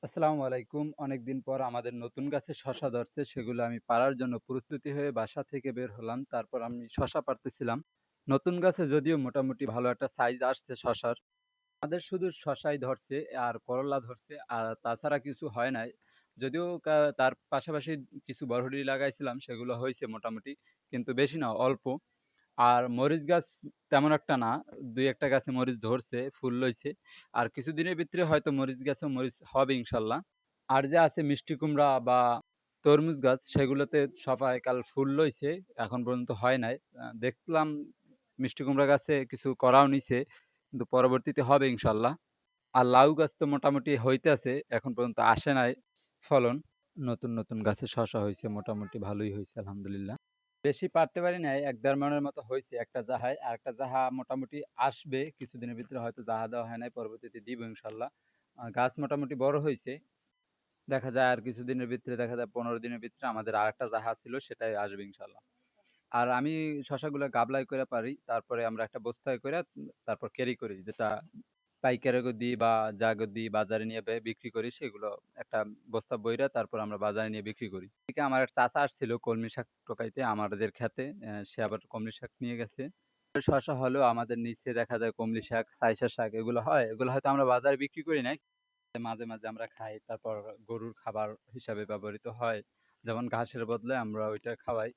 আসসালামু আলাইকুম। অনেকদিন পর আমাদের নতুন গাছে শসা ধরছে, সেগুলো আমি পাড়ার জন্য প্রস্তুতি হয়ে বাসা থেকে বের হলাম। তারপর আমি শসা পাড়তেছিলাম। নতুন গাছে যদিও মোটামুটি ভালো একটা সাইজ আসছে শসার। আমাদের শুধু শসাই ধরছে আর করলা ধরছে। আর তাছাড়া কিছু হয় নাই। যদিও তার পাশাপাশি কিছু বরহড়ি লাগাইছিলাম, সেগুলো হইছে মোটামুটি। কিন্তু বেশি না, অল্প। আর মরিচ গাছ তেমন একটা না। ২-১ টা গাছে মরিচ ধরছে, ফুল লইছে। আর কিছুদিনের ভিতরে হয়তো মরিচ গাছেও মরিচ হবে ইনশাল্লাহ। আর যে আছে মিষ্টি কুমড়া বা তরমুজ গাছ, সেগুলোতে সবাই কাল ফুল লইছে, এখন পর্যন্ত হয় নাই। দেখলাম মিষ্টি কুমড়া গাছে কিছু করাও নিছে, কিন্তু পরবর্তীতে হবে ইনশাল্লাহ। আর লাউ গাছ তো মোটামুটি হইতেছে, এখন পর্যন্ত আসে নাই ফলন। নতুন গাছে শসা হইছে, মোটামুটি ভালোই হইছে আলহামদুলিল্লাহ। বেশি পারতে পারি নাই, ১-১.৫ মনের মতো হইছে একটা জাহায়। আরেকটা জাহা মোটামুটি আসবে কিছুদিনের ভিতরে, হয়তো জাহা দেওয়া হয় নাই, পরবর্তীতে দিব ইনশাল্লাহ। গাছ মোটামুটি বড় হইছে। দেখা যায় আর কিছুদিনের ভিতরে, দেখা যায় ১৫ দিনের ভিতরে আমাদের আরেকটা জাহা ছিল, সেটাই আসবে ইনশাল্লাহ। আর আমি শসাগুলা গাবলায় কইরা পারি। তারপরে আমরা একটা বস্তায় কইরা তারপর ক্যারি করি। যেটা পাইকারেকে দিই বা যাকে দিই বাজারে নিয়ে বিক্রি করি, সেগুলো একটা বস্তা বইরা তারপর আমরা বাজারে নিয়ে বিক্রি করি। এদিকে আমার এক চাচা আসছিল কলমি শাক টোকাইতে আমাদের ক্ষেতে। সে আবার কলমি শাক নিয়ে গেছে। শসা হলেও আমাদের নিচে দেখা যায় কমলি শাক, সাইসা শাক এগুলো হয়। এগুলো হয়তো আমরা বাজারে বিক্রি করি নাই। মাঝে মাঝে আমরা খাই। তারপর গরুর খাবার হিসাবে ব্যবহৃত হয়। যেমন ঘাসের বদলে আমরা ওইটা খাওয়াই।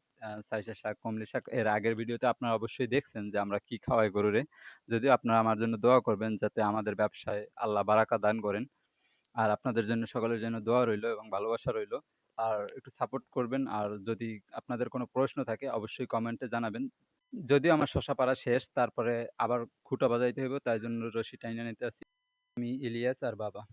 সাইসা শাক, কমলি শাক। এর আগের ভিডিওতে আপনারা অবশ্যই দেখছেন যে আমরা কি খাওয়াই গরুরে। যদিও আপনারা আমার জন্য দোয়া করবেন যাতে আমাদের ব্যবসায় আল্লাহ বারাকা দান করেন। আর আপনাদের জন্য সকলের জন্য দোয়া রইলো এবং ভালোবাসা রইলো। আর একটু সাপোর্ট করবেন। আর যদি আপনাদের কোনো প্রশ্ন থাকে অবশ্যই কমেন্টে জানাবেন। যদিও আমার শসা পাড়া শেষ, তারপরে আবার খুঁটা বাজাইতে হইব, তাই জন্য রশি টাইনা নিতে আছি। আমি ইলিয়াস আর বাবা।